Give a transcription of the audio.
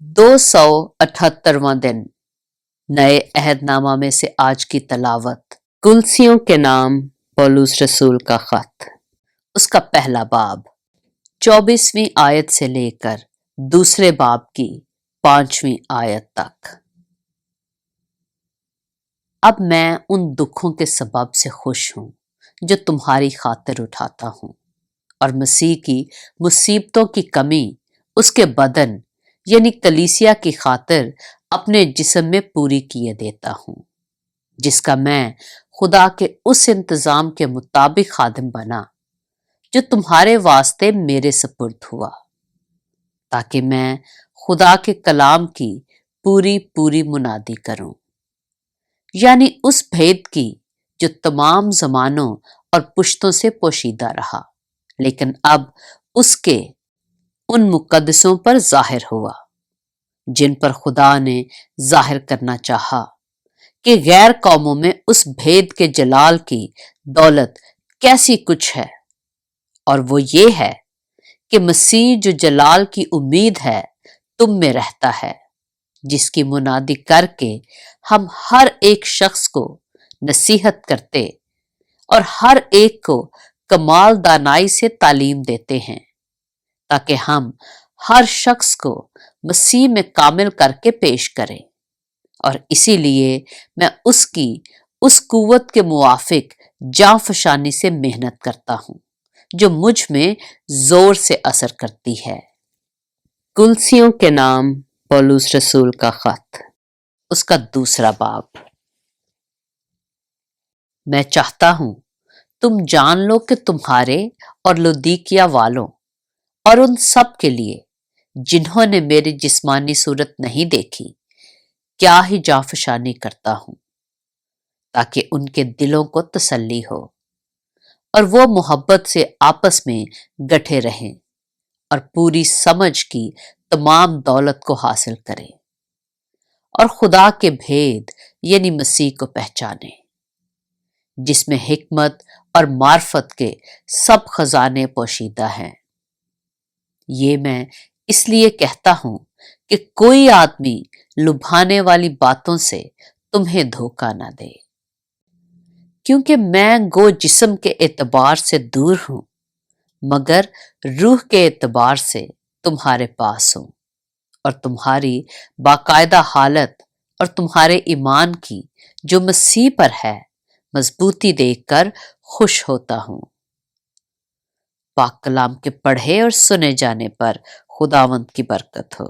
278वां दिन। नए अहदनामा में से आज की तलावत। कुलसियों के नाम पौलुस रसूल का खत, उसका पहला बाब 24वीं आयत से लेकर दूसरे बाब की 5वीं आयत तक। अब मैं उन दुखों के सबब से खुश हूं जो तुम्हारी खातिर उठाता हूं, और मसीह की मुसीबतों की कमी उसके बदन यानी कलीसिया की खातिर अपने जिस्म में पूरी किए देता हूं, जिसका मैं खुदा के उस इंतजाम के मुताबिक खादिम बना जो तुम्हारे वास्ते मेरे सपुर्द हुआ, ताकि मैं खुदा के कलाम की पूरी पूरी मुनादी करूं, यानी उस भेद की जो तमाम जमानों और पुश्तों से पोशीदा रहा, लेकिन अब उसके उन मुकद्दसों पर जाहिर हुआ जिन पर खुदा ने जाहिर करना चाहा कि गैर कौमों में उस भेद के जलाल की दौलत कैसी कुछ है, और वो ये है कि मसीह जो जलाल की उम्मीद है तुम में रहता है, जिसकी मुनादी करके हम हर एक शख्स को नसीहत करते और हर एक को कमाल दानाई से तालीम देते हैं, ताकि हम हर शख्स को मसीह में कामिल करके पेश करें। और इसीलिए मैं उसकी उस कुव्वत के मुवाफिक जांफशानी से मेहनत करता हूं जो मुझ में जोर से असर करती है। कुलसियों के नाम पौलुस रसूल का खत, उसका दूसरा बाब। मैं चाहता हूं तुम जान लो कि तुम्हारे और लुदीकिया वालों और उन सब के लिए जिन्होंने मेरी जिस्मानी सूरत नहीं देखी क्या ही जांफशानी करता हूं, ताकि उनके दिलों को तसल्ली हो और वो मोहब्बत से आपस में गठे रहें और पूरी समझ की तमाम दौलत को हासिल करें और खुदा के भेद यानी मसीह को पहचाने, जिसमें हिकमत और मार्फत के सब खजाने पोशीदा हैं। ये मैं इसलिए कहता हूं कि कोई आदमी लुभाने वाली बातों से तुम्हें धोखा ना दे, क्योंकि मैं गो जिस्म के एतबार से दूर हूं, मगर रूह के एतबार से तुम्हारे पास हूं, और तुम्हारी बाकायदा हालत और तुम्हारे ईमान की जो मसीह पर है मजबूती देखकर खुश होता हूं। पाक कलाम के पढ़े और सुने जाने पर खुदावंद की बरकत हो।